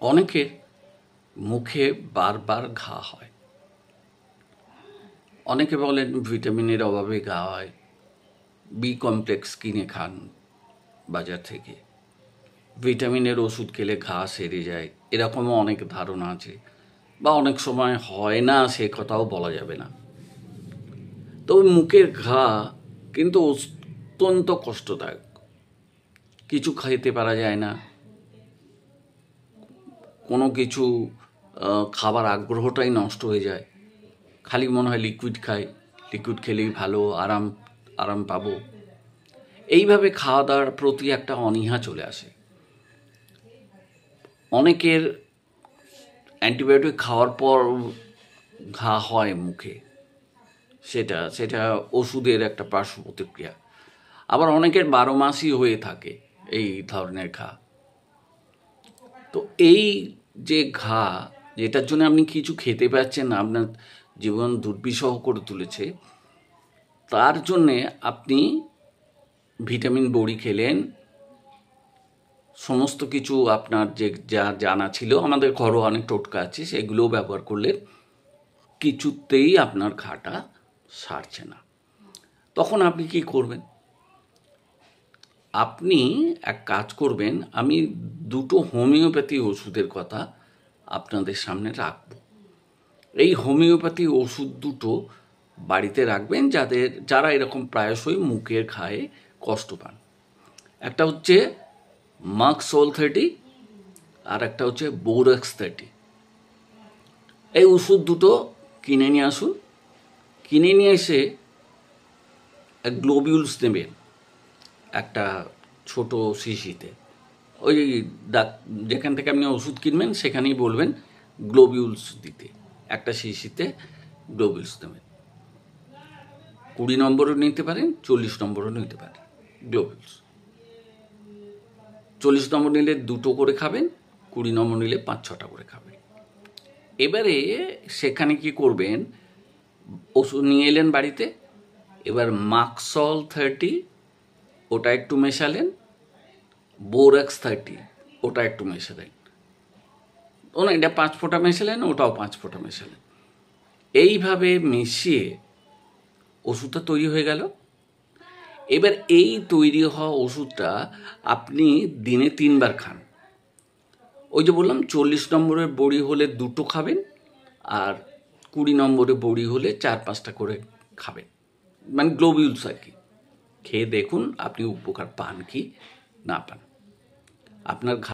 অনেকের মুখে বারবার ঘা হয়। অনেকে বলেন ভিটামিনের অভাবে ঘা হয়, বি কমপ্লেক্স কিনে খান বাজার থেকে, ভিটামিনের ওষুধ খেলে ঘা সেরে যায়, এরকমও অনেক ধারণা আছে। বা অনেক সময় হয় না, সে কথাও বলা যাবে না। তবে মুখের ঘা কিন্তু অত্যন্ত কষ্টদায়ক। কিছু খাইতে পারা যায় না, কোনো কিছু খাবার আগ্রহটাই নষ্ট হয়ে যায়। খালি মনে হয় লিকুইড খাই, লিকুইড খেলেই ভালো আরাম পাবো। এইভাবে খাওয়া দাওয়ার প্রতি একটা অনীহা চলে আসে। অনেকের অ্যান্টিবায়োটিক খাওয়ার পর ঘা হয় মুখে, সেটা ওষুধের একটা পার্শ্ব প্রতিক্রিয়া। আবার অনেকের 12 মাসই হয়ে থাকে এই ধরনের ঘা। তো এই যে ঘা, যেটার জন্য আপনি কিছু খেতে পাচ্ছেন না, আপনার জীবন দুর্বিষহ করে তুলেছে, তার জন্যে আপনি ভিটামিন বড়ি খেলেন, সমস্ত কিছু আপনার যা জানা ছিল, আমাদের ঘরোয়া অনেক টোটকা আছে, সেগুলোও ব্যবহার করলেন, কিছুতেই আপনার ঘাটা সারছে না। তখন আপনি কি করবেন? আপনি এক কাজ করবেন, আমি 2টো হোমিওপ্যাথি ওষুধের কথা আপনাদের সামনে রাখব। এই হোমিওপ্যাথি ওষুধ 2টো বাড়িতে রাখবেন যারা এরকম প্রায়শই মুখের ঘায়ে কষ্ট পান। একটা হচ্ছে মাক্সোল 30 আর একটা হচ্ছে বোরাক্স 30। এই ওষুধ 2টো কিনে নিয়ে আসুন। কিনে নিয়ে এসে গ্লোবিউলস নেবেন একটা ছোট শিশিতে। ওই যেখান থেকে আপনি ওষুধ কিনবেন সেখানেই বলবেন গ্লোবিউলস দিতে। একটা শিশিতে গ্লোবিউলস নেবেন। 20 নম্বরও নিতে পারেন, 40 নম্বরও নিতে পারেন গ্লোবিউলস। 40 নম্বর নিলে 2টো করে খাবেন, 20 নম্বর নিলে 5-6টা করে খাবেন। এবারে সেখানে কি করবেন, ওষুধ নিয়ে এলেন বাড়িতে। এবার মাক্সল 30 ওটা একটু মেশালেন, বোরাক্স 30 ওটা একটু মেশালেন, এটা 5 ফোঁটা মেশালেন, ওটাও 5 ফোঁটা মেশালেন। এইভাবে মিশিয়ে ওষুধটা তৈরি হয়ে গেল। এবার এই তৈরি হওয়া ওষুধটা আপনি দিনে 3 বার খান। ওই যে বললাম 40 নম্বরের বড়ি হলে 2টো খাবেন, আর 20 নম্বরের বড়ি হলে 4-5টা করে খাবেন, মানে গ্লোবিউলস আর কি। খেয়ে দেখুন আপনি উপকার পান কি না পান। আপনার